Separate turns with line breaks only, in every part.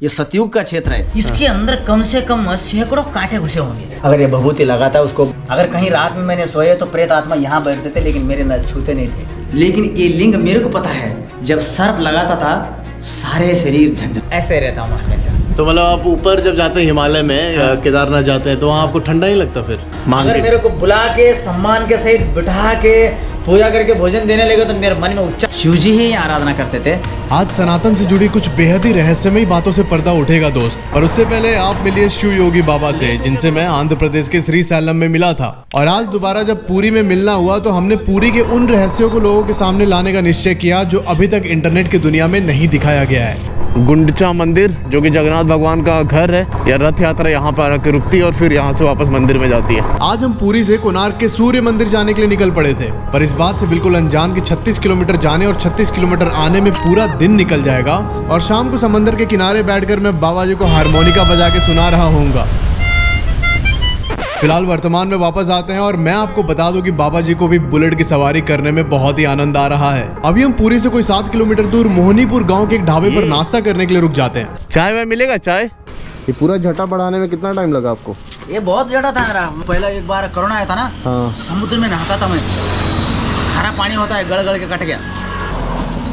ये सतयुग का क्षेत्र है। इसके अंदर कम से कम सैकड़ों कांटे घुसे होंगे। अगर ये भभूति लगाता उसको, अगर कहीं रात में मैंने सोए तो प्रेत आत्मा यहाँ बैठते थे, लेकिन मेरे नर छूते नहीं थे। लेकिन ये लिंग मेरे को पता है, जब सर्प लगाता था सारे शरीर झंझन, ऐसे रहता हूँ हमेशा।
तो मतलब आप ऊपर जब जाते हैं हिमालय में या केदारनाथ जाते हैं तो वहाँ आपको ठंडा नहीं लगता फिर?
अगर मेरे को बुला के सम्मान के सहित बिठा के पूजा करके भोजन देने लगे तो मेरे मन में उच्च शिव जी ही आराधना करते थे।
आज सनातन से जुड़ी कुछ बेहद ही रहस्यमयी बातों से पर्दा उठेगा दोस्त, पर उससे पहले आप मिलिए शिव योगी बाबा से, जिनसे मैं आंध्र प्रदेश के श्री सैलम में मिला था। और आज दोबारा जब पुरी में मिलना हुआ तो हमने पुरी के उन रहस्यों को लोगों के सामने लाने का निश्चय किया जो अभी तक इंटरनेट की दुनिया में नहीं दिखाया गया है।
गुंडचा मंदिर, जो कि जगन्नाथ भगवान का घर है, या रथ यात्रा यहाँ पर आकर रुकती है और फिर यहाँ से वापस मंदिर में जाती है।
आज हम पुरी से कोणार्क के सूर्य मंदिर जाने के लिए निकल पड़े थे, पर इस बात से बिल्कुल अनजान कि 36 किलोमीटर जाने और 36 किलोमीटर आने में पूरा दिन निकल जाएगा और शाम को समंदर के किनारे बैठकर मैं बाबा जी को हारमोनिका बजा के सुना रहा हूँगा। फिलहाल वर्तमान में वापस आते हैं और मैं आपको बता दूं कि बाबा जी को भी बुलेट की सवारी करने में बहुत ही आनंद आ रहा है। अभी हम पुरी से कोई 7 किलोमीटर दूर मोहनीपुर गांव के एक ढाबे पर नाश्ता करने के लिए रुक जाते हैं।
चाय वाय मिलेगा? चाय? ये पूरा झटा बढ़ाने में कितना टाइम लगा आपको?
ये बहुत जड़ा था मेरा। पहला एक बार कोरोना आया था ना,
हाँ।
समुद्र में नहाता था मैं, खारा पानी होता है, गड़ गड़ के कट गया।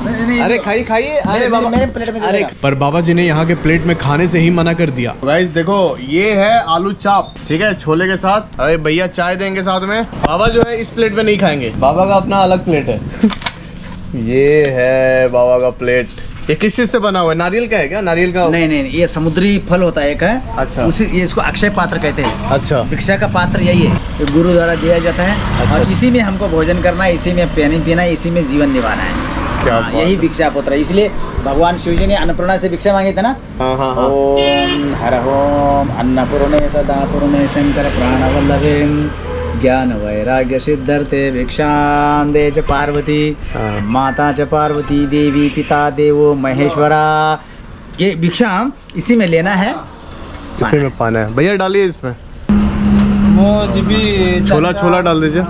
अरे खाइए। अरे बाबा,
मेरे प्लेट में
अरे
पर बाबा जी ने यहाँ के प्लेट में खाने से ही मना कर दिया।
गाइस देखो, ये है आलू चाप, ठीक है, छोले के साथ। अरे भैया चाय देंगे साथ में। बाबा जो है इस प्लेट में नहीं खाएंगे, बाबा का अपना अलग प्लेट है। ये है बाबा का प्लेट। ये किस चीज से बना हुआ है? नारियल का है क्या? नारियल का?
नहीं, ये समुद्री फल होता है एक है।
अच्छा।
उसी ये इसको अक्षय पात्र कहते हैं।
अच्छा।
भिक्षा का पात्र यही है, ये गुरु द्वारा दिया जाता है।
अच्छा।
और इसी में हमको भोजन करना है, इसी में पानी पीना है, इसी में जीवन निभाना है।
क्या
हाँ, यही भिक्षा पत्र है। इसलिए भगवान शिव जी ने अन्नपूर्णा से भिक्षा मांगी थी ना।
हाँ।
ओम हर ओम अन्नपूर्णे सदा पूर्णे शंकर प्राणवल्लभे ज्ञान वैराग्य सिद्धर्थे भिक्षां दे च पार्वती।
हाँ।
माता च पार्वती देवी, पिता देवो महेश्वरा। ये भिक्षा इसी में लेना है,
इसी में पाना है। भैया डालिए इसमें छोला डाल दीजिए।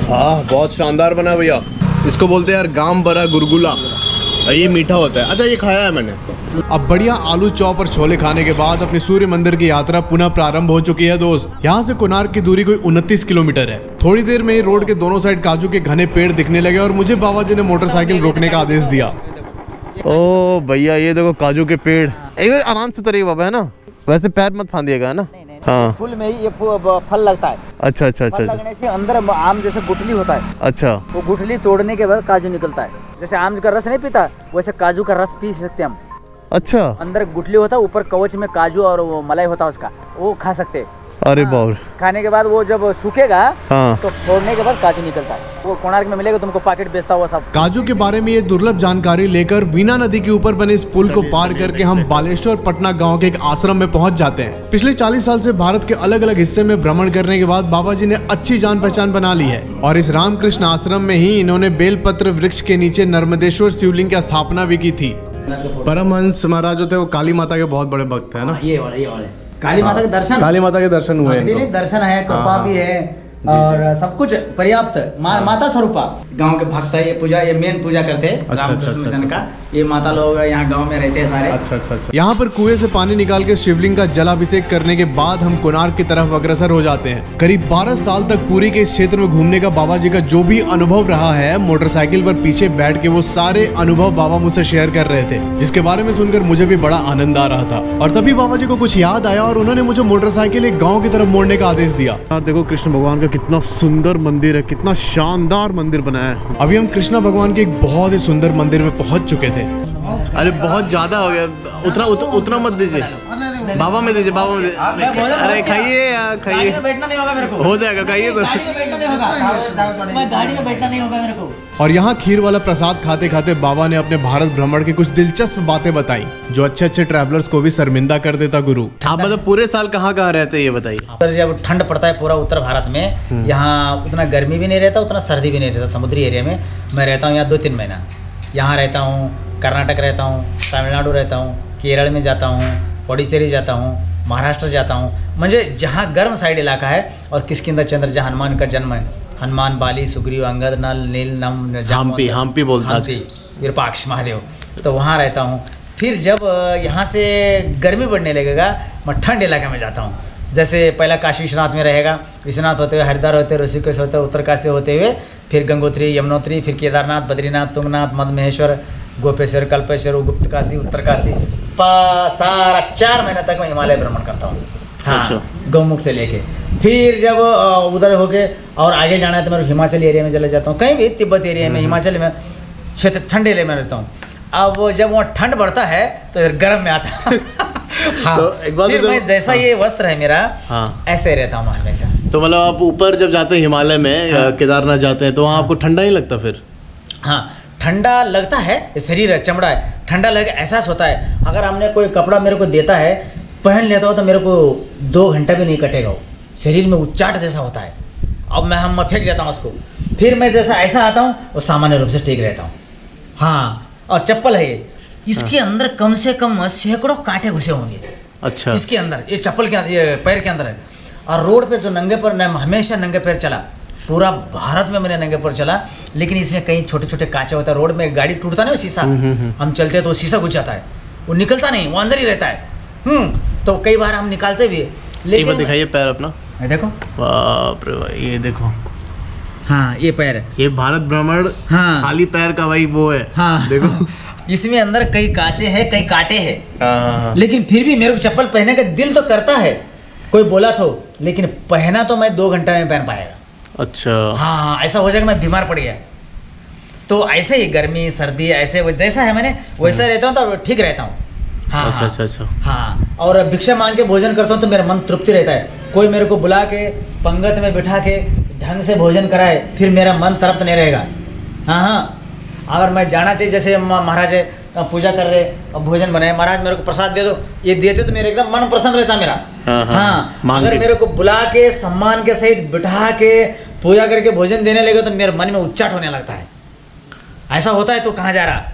हाँ, बहुत शानदार बना भैया। इसको बोलते हैं यार गाम बरा गुरगुला। ये मीठा होता है। अच्छा, ये खाया है मैंने।
अब बढ़िया आलू चॉप और छोले खाने के बाद अपने सूर्य मंदिर की यात्रा पुनः प्रारंभ हो चुकी है दोस्त। यहाँ से कोणार्क की दूरी कोई 29 किलोमीटर है। थोड़ी देर में रोड के दोनों साइड काजू के घने पेड़ दिखने लगे और मुझे बाबा जी ने मोटरसाइकिल रोकने का आदेश दिया।
ओ भैया, ये देखो काजू के पेड़। एक बार आराम से उतरिए बाबा, है ना? वैसे पैर मत फांदिएगा, है ना? हाँ।
फूल में ही ये फल लगता है।
अच्छा।
फल लगने से अंदर आम जैसे गुठली होता है।
अच्छा।
वो गुठली तोड़ने के बाद काजू निकलता है। जैसे आम का रस नहीं पीता, वैसे काजू का रस पी सकते हम।
अच्छा।
अंदर गुठली होता है, ऊपर कवच में काजू और वो मलाई होता है उसका, वो खा सकते हैं।
अरे बाप।
खाने के बाद वो जब सूखेगा,
हाँ।
तो तोड़ने के बाद काजू निकलता है। वो कोणार्क में मिलेगा तुमको, पैकेट बेचता हुआ सब।
काजू के बारे में ये दुर्लभ जानकारी लेकर वीना नदी के ऊपर बने इस पुल को पार करके हम बालेश्वर पटना गांव के एक आश्रम में पहुंच जाते हैं। पिछले 40 साल से भारत के अलग अलग हिस्से में भ्रमण करने के बाद बाबा जी ने अच्छी जान पहचान बना ली है और इस रामकृष्ण आश्रम में ही इन्होंने बेलपत्र वृक्ष के नीचे नर्मदेश्वर शिवलिंग की स्थापना भी की थी। परमहंस महाराज जो थे वो काली माता के बहुत बड़े भक्त है ना।
ये वाले काली माता के दर्शन,
काली माता के दर्शन हुए हैं।
दर्शन है, कृपा भी है और सब कुछ पर्याप्त। माता स्वरूपा गांव के भक्त है। ये पूजा, ये मेन पूजा करते हैं रामकृष्ण मिशन का। ये माता लोग यहाँ गांव में रहते हैं सारे।
अच्छा।
यहाँ पर कुएं से पानी निकाल के शिवलिंग का जलाभिषेक करने के बाद हम कोणार्क की तरफ अग्रसर हो जाते हैं। करीब 12 साल तक पुरी के इस क्षेत्र में घूमने का बाबा जी का जो भी अनुभव रहा है, मोटरसाइकिल पर पीछे बैठ के वो सारे अनुभव बाबा मुझसे शेयर कर रहे थे, जिसके बारे में सुनकर मुझे भी बड़ा आनंद आ रहा था। और तभी बाबा जी को कुछ याद आया और उन्होंने मुझे मोटरसाइकिल एक गाँव की तरफ मोड़ने का आदेश दिया।
यार देखो, कृष्ण भगवान का कितना सुंदर मंदिर है, कितना शानदार मंदिर बनाया है।
अभी हम कृष्णा भगवान के एक बहुत ही सुंदर मंदिर में पहुंच चुके थे।
अरे बहुत ज्यादा हो गया, उतना मत दीजिए, बाबा में दीजिए, बाबा में दीजिए। अरे खाइए,
बैठना नहीं होगा मेरे को।
हो जाएगा, खाइए तो।
गाड़ी में बैठना नहीं होगा मेरे को।
और यहाँ खीर वाला प्रसाद खाते खाते बाबा ने अपने भारत भ्रमण की कुछ दिलचस्प बातें बताई जो अच्छे ट्रैवलर्स को भी शर्मिंदा कर देता। गुरु,
आप मतलब पूरे साल कहाँ रहते हैं ये बताइए।
जब ठंड पड़ता है पूरा उत्तर भारत में, यहाँ उतना गर्मी भी नहीं रहता, उतना सर्दी भी नहीं रहता। समुद्री एरिया में मैं रहता हूँ यहाँ 2-3 महीना। यहाँ रहता हूँ, कर्नाटक रहता हूँ, तमिलनाडु रहता हूँ, केरल में जाता हूँ, पुडुचेरी जाता हूँ, महाराष्ट्र जाता हूँ। मुझे जहाँ गर्म साइड इलाका है और किष्किंधा चंद्र जहाँ हनुमान का जन्म है, हनुमान, बाली, सुग्रीव, अंगद, नल, नील, नम,
हम्पी बोलता है।
विरूपाक्ष महादेव, तो वहाँ रहता हूँ। फिर जब यहाँ से गर्मी बढ़ने लगेगा, मैं ठंड इलाके में जाता हूँ। जैसे पहला काशी विश्वनाथ में रहेगा, विश्वनाथ होते हुए हरिद्वार होते हुए ऋषिकेश होते हुए उत्तरकाशी होते हुए फिर गंगोत्री, यमुनोत्री, फिर केदारनाथ, बद्रीनाथ, तुंगनाथ, मदमहेश्वर, गोपेश्वर, कल्पेश्वर, गुप्तकाशी, उत्तरकाशी, सारा 4 महीने तक मैं हिमालय भ्रमण करता हूँ। हाँ, गौमुख से लेके फिर जब उधर हो गए और आगे जाना है तो मैं हिमाचल एरिया में चले जाता हूँ, कहीं भी तिब्बत एरिया में, हिमाचल में क्षेत्र ठंडे एरिया में रहता हूँ। अब जब वहाँ ठंड बढ़ता है तो इधर गर्म में आता है। हाँ,
तो एक बात
फिर मैं जैसा ये वस्त्र है मेरा,
हाँ,
ऐसे रहता हूँ हमेशा।
तो मतलब आप ऊपर जब जाते हैं हिमालय में,
हाँ,
केदारनाथ जाते हैं, तो वहाँ आपको ठंडा नहीं लगता फिर?
हाँ, ठंडा लगता है, शरीर है, चमड़ा है, ठंडा लगे एहसास होता है। अगर हमने कोई कपड़ा मेरे को देता है, पहन लेता हो तो मेरे को 2 घंटा भी नहीं कटेगा, वो शरीर में उच्चाट जैसा होता है। अब मैं फेंक देता हूँ उसको, फिर मैं जैसा ऐसा आता हूँ वो सामान्य रूप से ठीक रहता हूँ। हाँ, और चप्पल है ये, इसके अंदर कम से कम सैकड़ों कांटे घुसे होंगे।
अच्छा,
इसके अंदर, ये चप्पल के अंदर, ये पैर के अंदर है। और रोड पे जो नंगे पैर, मैं हमेशा नंगे पैर चला, पूरा भारत में मैंने नंगे पैर चला। लेकिन इसमें कई छोटे छोटे कांचे होता है, रोड में गाड़ी टूटता नहीं, वो शीशा, हम चलते हैं तो शीशा घुस जाता है, वो निकलता नहीं, वो अंदर ही रहता है। तो कई बार हम निकालते भी, लेकिन
दिखाइए पैर अपना,
देखो,
बाप रे भाई, ये देखो,
हाँ ये पैर है,
ये भारत भ्रमण,
हाँ,
खाली पैर का भाई वो है,
हाँ
देखो।
इसमें अंदर कई कांचे हैं, कई कांटे हैं,
हाँ,
लेकिन फिर भी मेरे को चप्पल पहनने का दिल तो करता है, कोई बोला तो, लेकिन पहना तो मैं 2 घंटा में पहन पाएगा।
अच्छा,
हाँ, ऐसा हो जाएगा मैं बीमार पड़ गया। तो ऐसे ही गर्मी सर्दी ऐसे जैसा है मैंने वैसा रहता हूँ तो ठीक रहता हूँ। हाँ,
अच्छा, अच्छा, अच्छा,
हाँ, और भिक्षा मांग के भोजन करता हूँ तो मेरा मन तृप्ति रहता है। कोई मेरे को बुला के पंगत में बिठा के ढंग से भोजन कराए, फिर मेरा मन तृप्त नहीं रहेगा। हाँ हाँ, अगर मैं जाना चाहिए, जैसे महाराज है पूजा कर रहे और भोजन बनाए, महाराज मेरे को प्रसाद दे दो, ये देते तो मेरे एकदम मन प्रसन्न रहता मेरा। हाँ, अगर मेरे को बुला के सम्मान के सहित बिठा के पूजा करके भोजन देने लगे तो मेरे मन में उच्चाट होने लगता है। ऐसा होता है तो कहाँ जा रहा?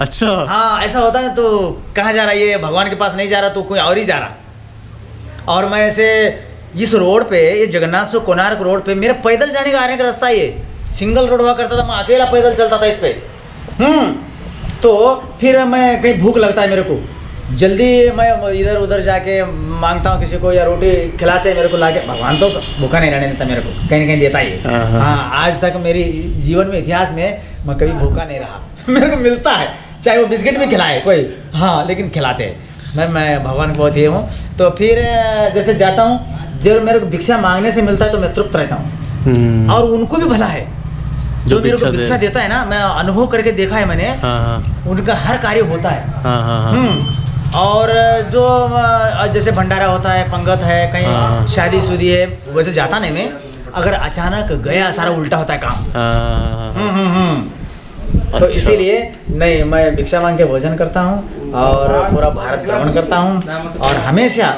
अच्छा,
हाँ, ऐसा होता है तो कहाँ जा रहा, ये भगवान के पास नहीं जा रहा तो कोई और ही जा रहा। और मैं ऐसे इस रोड पे, ये जगन्नाथ से कोणार्क रोड पे मेरा पैदल जाने का आने का रास्ता, ये सिंगल रोड हुआ करता था, मैं अकेला पैदल चलता था इस पे। तो फिर मैं कहीं भूख लगता है मेरे को, जल्दी मैं इधर उधर जाके मांगता हूँ किसी को, या रोटी खिलाते हैं मेरे को लाके, भगवान तो भूखा नहीं रहने देता मेरे को, कहीं ना कहीं देता ही। हाँ, आज तक मेरी जीवन में, इतिहास में मैं कभी भूखा नहीं रहा। मेरे को मिलता है, चाहे वो बिस्किट भी खिलाए कोई, हाँ, लेकिन खिलाते हैं। मैं भगवान को बहुत ये हूँ। तो फिर जैसे जाता हूँ, जब मेरे को भिक्षा मांगने से मिलता है तो मैं तृप्त रहता हूँ, और उनको भी भला है जो मेरे को भिक्षा देता है ना, मैं अनुभव करके देखा है मैंने। उनका हर कार्य होता है। और जो जैसे भंडारा होता है, पंगत है, कहीं शादी शुदी है, वैसे जाता नहीं मैं, अगर अचानक गया सारा उल्टा होता है काम। तो इसीलिए नहीं, मैं भिक्षा मांग के भोजन करता हूँ और पूरा भारत भ्रमण करता हूँ, और हमेशा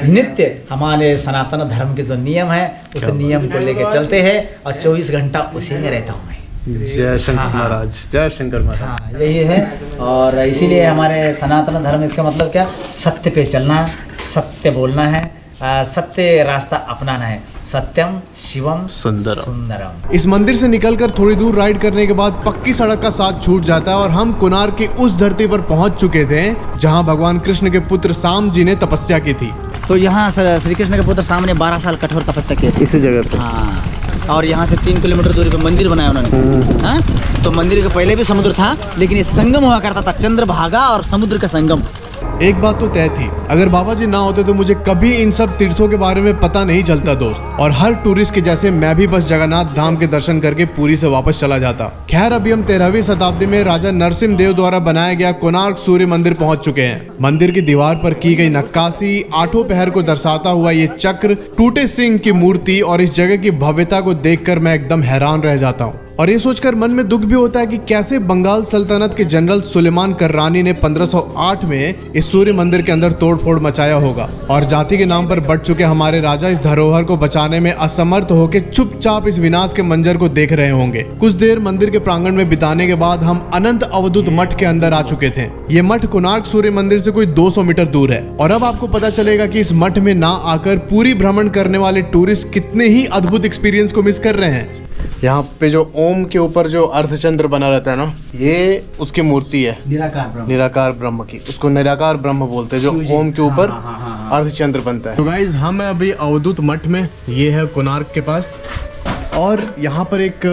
नित्य हमारे सनातन धर्म के जो नियम है उस नियम को लेके चलते हैं, और 24 घंटा उसी में रहता हूँ मैं।
जय शंकर महाराज, जय शंकर महाराज।
हाँ, यही है। और इसीलिए हमारे सनातन धर्म, इसका मतलब क्या, सत्य पे चलना, सत्य बोलना है, सत्य रास्ता अपनाना है। सत्यम शिवम सुंदरम।
इस मंदिर से निकलकर थोड़ी दूर राइड करने के बाद पक्की सड़क का साथ छूट जाता है और हम कोणार्क की उस धरती पर पहुंच चुके थे जहां भगवान कृष्ण के पुत्र साम जी ने तपस्या की थी।
तो यहाँ श्री कृष्ण के पुत्र साम ने 12 साल कठोर तपस्या की थी
इसी जगह पे।
हाँ, और यहाँ से 3 किलोमीटर दूरी पे मंदिर बनाया उन्होंने। हाँ, तो मंदिर के पहले भी समुद्र था, लेकिन ये संगम हुआ करता था, चंद्रभागा और समुद्र का संगम।
एक बात तो तय थी, अगर बाबा जी ना होते तो मुझे कभी इन सब तीर्थों के बारे में पता नहीं चलता दोस्त। और हर टूरिस्ट के जैसे मैं भी बस जगन्नाथ धाम के दर्शन करके पुरी से वापस चला जाता। खैर, अभी हम 13वीं शताब्दी में राजा नरसिंह देव द्वारा बनाया गया कोणार्क सूर्य मंदिर पहुंच चुके हैं। मंदिर की दीवार पर की गई नक्काशी, 8 पहर को दर्शाता हुआ ये चक्र, टूटे सिंह की मूर्ति और इस जगह की भव्यता को देखकर मैं एकदम हैरान रह जाता हूँ। और ये सोचकर मन में दुख भी होता है कि कैसे बंगाल सल्तनत के जनरल सुलेमान कर्रानी ने 1508 में इस सूर्य मंदिर के अंदर तोड़फोड़ मचाया होगा, और जाति के नाम पर बढ़ चुके हमारे राजा इस धरोहर को बचाने में असमर्थ होकर चुपचाप इस विनाश के मंजर को देख रहे होंगे। कुछ देर मंदिर के प्रांगण में बिताने के बाद हम अनंत अवधूत मठ के अंदर आ चुके थे। ये मठ कोणार्क सूर्य मंदिर से कोई 200 मीटर दूर है, और अब आपको पता चलेगा कि इस मठ में ना आकर पूरी भ्रमण करने वाले टूरिस्ट कितने ही अद्भुत एक्सपीरियंस को मिस कर रहे हैं।
यहाँ पे जो ओम के ऊपर जो अर्धचंद्र बना रहता है ना, ये उसकी मूर्ति है, निराकार ब्रह्म की। उसको निराकार ब्रह्म बोलते हैं, जो ओम के ऊपर अर्धचंद्र बनता है। तो गाइज हम अभी अवधूत मठ में, ये है कोणार्क के पास, और यहाँ पर एक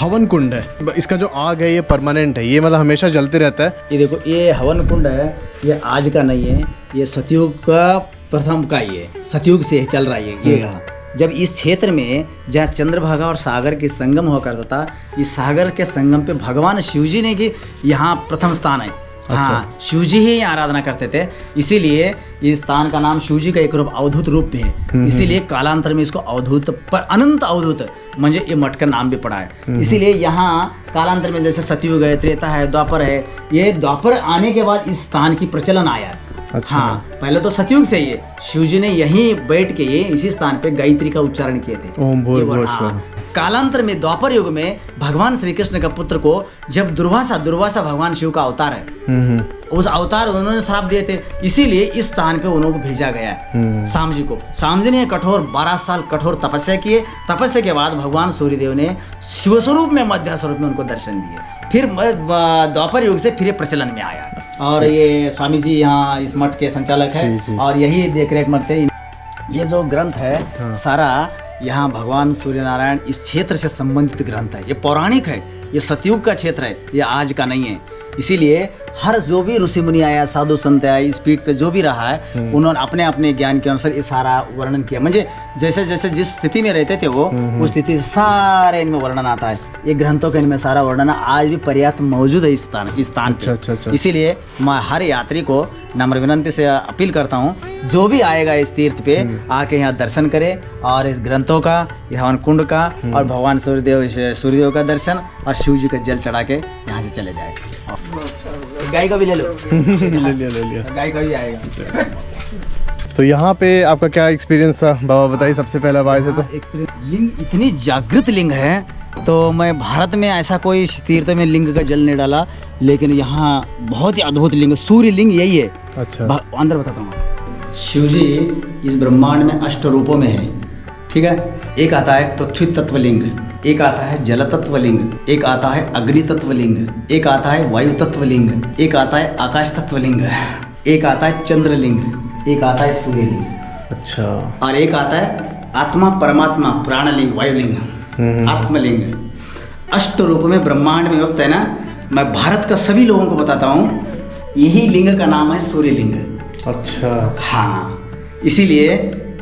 हवन कुंड है। इसका जो आग है ये परमानेंट है, ये मतलब हमेशा जलते रहता है।
ये देखो, ये हवन कुंड है, ये आज का नहीं है, ये सतयुग का प्रथम का, ये सतयुग से चल रहा है ये यहाँ। जब इस क्षेत्र में जहाँ चंद्रभागा और सागर के संगम हुआ करता था, इस सागर के संगम पे भगवान शिवजी ने कि यहाँ प्रथम स्थान है। हाँ, शिवजी ही आराधना करते थे, इसीलिए इस स्थान का नाम शिवजी का एक रूप अवधूत रूप भी है। इसीलिए कालांतर में इसको अवधूत पर अनंत अवधूत म्हणजे ये मठ का नाम भी पड़ा है। इसीलिए यहाँ कालांतर में जैसे सतयुग है, त्रेता है, द्वापर है, ये द्वापर आने के बाद इस स्थान की प्रचलन आया।
अच्छा।
हाँ, पहले तो सतयुग से ही शिवजी ने यहीं बैठ के ये इसी स्थान पे गायत्री का उच्चारण किए थे।
ओम भूर्भुवः स्वः।
कालांतर में द्वापर युग में भगवान श्री कृष्ण का पुत्र को जब दुर्वासा भगवान शिव का अवतार है, उस अवतार उन्होंने श्राप दिए थे, इसीलिए इस स्थान पे उन्होंने भेजा गया है शाम जी को। शाम जी ने कठोर 12 साल कठोर तपस्या किए। तपस्या के बाद भगवान सूर्यदेव ने शिव स्वरूप में, मध्य स्वरूप में उनको दर्शन दिए। फिर द्वापर युग से फिर ये प्रचलन में आया। और ये स्वामी जी यहाँ इस मठ के संचालक है और यही देख रेख मठ है। ये जो ग्रंथ है सारा यहाँ भगवान सूर्य नारायण इस क्षेत्र से संबंधित ग्रंथ है। ये पौराणिक है, ये सतयुग का क्षेत्र है, ये आज का नहीं है। इसीलिए हर जो भी ऋषि मुनि आया, साधु संत आया, इस पीठ पे जो भी रहा है, उन्होंने अपने अपने ज्ञान के अनुसार ये सारा वर्णन किया। मुझे जैसे जैसे जिस स्थिति में रहते थे वो उस स्थिति से सारे इनमें वर्णन आता है। ये ग्रंथों के इनमें सारा वर्णन आज भी पर्याप्त मौजूद है इस स्थान पे। इसीलिए मैं हर यात्री को नम्र विनंती से अपील करता हूँ, जो भी आएगा इस तीर्थ पे आके यहाँ दर्शन करे और इस ग्रंथों का, इस हवन कुंड का और भगवान सूर्यदेव का दर्शन और शिव जी का जल चढ़ा के यहाँ से चले जाए। गाय का भी ले लो।
ले लिया।
गाय का भी आएगा।
तो यहाँ पे आपका क्या एक्सपीरियंस था बाबा, बताइए सबसे पहले आए थे तो।
लिंग इतनी जागृत लिंग है, तो मैं भारत में ऐसा कोई तीर्थ में लिंग का जल नहीं डाला, लेकिन यहाँ बहुत ही अद्भुत लिंग, सूर्य लिंग यही है।
अच्छा,
अंदर बताता हूँ। शिव जी इस ब्रह्मांड में 8 रूपों में है, ठीक है। एक आता है पृथ्वी तत्व लिंग, एक आता है जल तत्व लिंग, एक आता है अग्नि तत्व लिंग, एक आता है वायु तत्व लिंग, एक आता है आकाश तत्व लिंग, एक आता है चंद्र लिंग, एक आता है सूर्य लिंग।
अच्छा।
और एक आता है आत्मा परमात्मा प्राणलिंग वायुलिंग आत्मलिंग। 8 रूप में ब्रह्मांड में व्यक्त है ना। मैं भारत का सभी लोगों को बताता हूँ, यही लिंग का नाम है सूर्य लिंग।
अच्छा।
हाँ, इसीलिए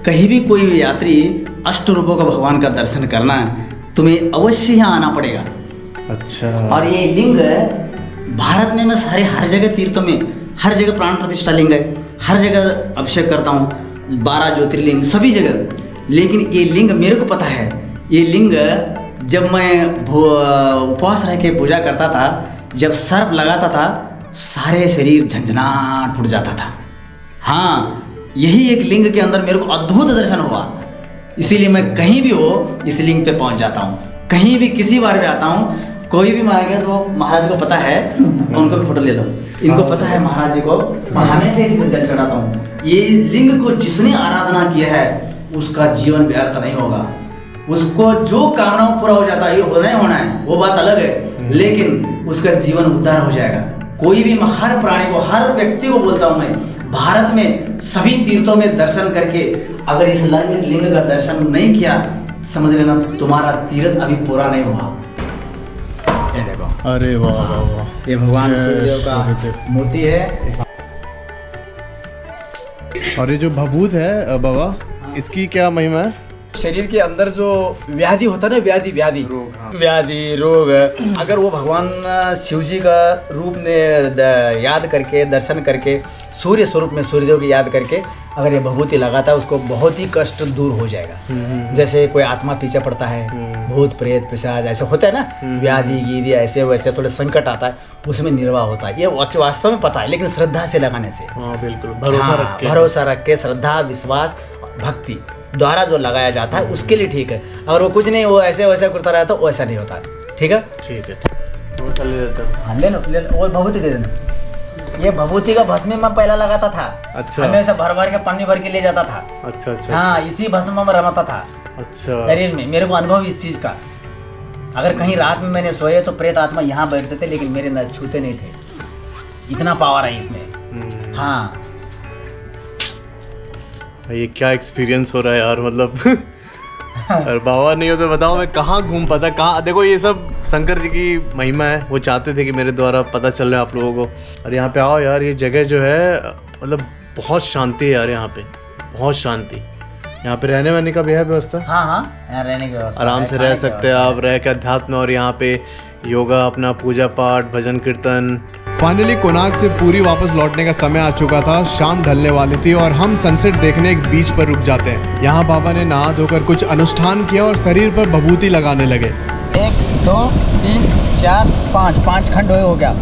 कहीं भी कोई भी यात्री 8 रूपों का भगवान का दर्शन करना है, तुम्हें अवश्य यहाँ आना पड़ेगा।
अच्छा।
और ये लिंग भारत में मैं सारे हर जगह तीर्थों में हर जगह प्राण प्रतिष्ठा लिंग है, हर जगह अभिषेक करता हूँ, 12 ज्योतिर्लिंग सभी जगह। लेकिन ये लिंग मेरे को पता है, ये लिंग जब मैं उपवास रह के पूजा करता था, जब सर्प लगाता था सारे शरीर झंझनाट फूट जाता था। हाँ, यही एक लिंग के अंदर मेरे को अद्भुत दर्शन हुआ। इसीलिए मैं कहीं भी हो इस लिंग पे पहुंच जाता हूँ। कहीं भी किसी बार भी आता हूँ, कोई भी मारा गया तो महाराज को पता है, उनको भी फोटो ले लो, इनको पता है महाराज जी को, मैं हमेशा इसमें जल चढ़ाता हूँ। ये लिंग को जिसने आराधना किया है उसका जीवन व्यर्थ नहीं होगा, उसको जो कामना पूरा हो जाता है, ये होना ही होना है, वो बात अलग है, लेकिन उसका जीवन उद्धार हो जाएगा। कोई भी, मैं हर प्राणी को, हर व्यक्ति को बोलता हूँ, मैं भारत में सभी तीर्थों में दर्शन करके अगर इस लिंग का दर्शन नहीं किया, समझ लेना तुम्हारा तीर्थ अभी पूरा नहीं हुआ। ये देखो,
अरे वाह वाह वाह,
ये भगवान सूर्यदेव का मूर्ति है।
और ये जो भभूत है बाबा, इसकी क्या महिमा है?
शरीर के अंदर जो व्याधि होता है ना, व्याधि रोग, अगर वो भगवान शिव जी का रूप ने याद करके, दर्शन करके, सूर्य स्वरूप में सूर्यदेव की याद करके अगर ये भभूति लगाता है, उसको बहुत ही कष्ट दूर हो जाएगा। जैसे कोई आत्मा पीछे पड़ता है, भूत प्रेत पिशाच ऐसे होता है ना, व्याधि गीधि ऐसे वैसे थोड़े संकट आता है, उसमें निर्वाह होता है। ये वास्तव में पता है, लेकिन श्रद्धा से लगाने से,
बिल्कुल
भरोसा रख के श्रद्धा विश्वास भक्ति द्वारा जो लगाया जाता है उसके लिए ठीक है। और वो कुछ नहीं, वो ऐसे वैसे करता रहा तो वैसा नहीं होता। ठीक है,
ठीक है, वो ले लेता हूँ।
हाँ, ले लो, वो भभूति दे देना। ये भभूति का भस्म मैं पहला लगाता था।
अच्छा।
हमेशा भर भर के पन्नी भर के ले जाता था।
अच्छा अच्छा।
हाँ, इसी भस्म में रमाता था।
अच्छा।
शरीर में मेरे को अनुभव इस चीज का। अगर कहीं रात में मैंने सोया तो प्रेत आत्मा यहाँ बैठते थे लेकिन मेरे नर छूते नहीं थे। इतना पावर है इसमें। हाँ
भाई ये क्या एक्सपीरियंस हो रहा है यार, मतलब अरे बाबा नहीं हो तो बताओ मैं कहाँ घूम पाता, कहाँ। देखो ये सब शंकर जी की महिमा है, वो चाहते थे कि मेरे द्वारा पता चल रहा है आप लोगों को। और यहाँ पे आओ यार, ये जगह जो है मतलब बहुत शांति है यार, यहाँ पे बहुत शांति। यहाँ पे रहने वहने का भी है व्यवस्था?
हाँ हाँ, यहाँ रहने की व्यवस्था
आराम
है,
से
खाने
रह
की
सकते हैं
व्यवस्था
आप, रह के अध्यात्म और यहाँ पे योगा, अपना पूजा पाठ, भजन कीर्तन।
फाइनली कोणार्क से पूरी वापस लौटने का समय आ चुका था। शाम ढलने वाली थी और हम सनसेट देखने एक बीच पर रुक जाते हैं। यहाँ बाबा ने नहा धोकर कुछ अनुष्ठान किया और शरीर पर भभूति लगाने लगे।
1 2 3 4 5 5 खंड हो गया,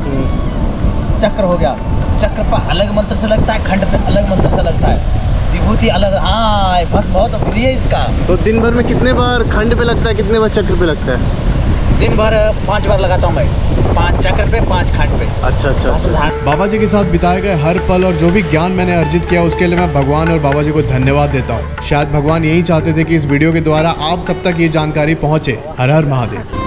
चक्र हो गया। चक्र पर अलग मंत्र से लगता है, खंड पे अलग मंत्र से लगता है, विभूति अलग। हाँ बस बहुत बुद्धि है इसका।
तो दिन भर में कितने बार खंड पे लगता है, कितने बार चक्र पे लगता है?
दिन भर 5 बार लगाता हूँ मैं, 5 चक्र पे 5 खंड पे।
अच्छा।
बाबा जी के साथ बिताए गए हर पल और जो भी ज्ञान मैंने अर्जित किया उसके लिए मैं भगवान और बाबा जी को धन्यवाद देता हूँ। शायद भगवान यही चाहते थे कि इस वीडियो के द्वारा आप सब तक ये जानकारी पहुँचे। हर हर महादेव।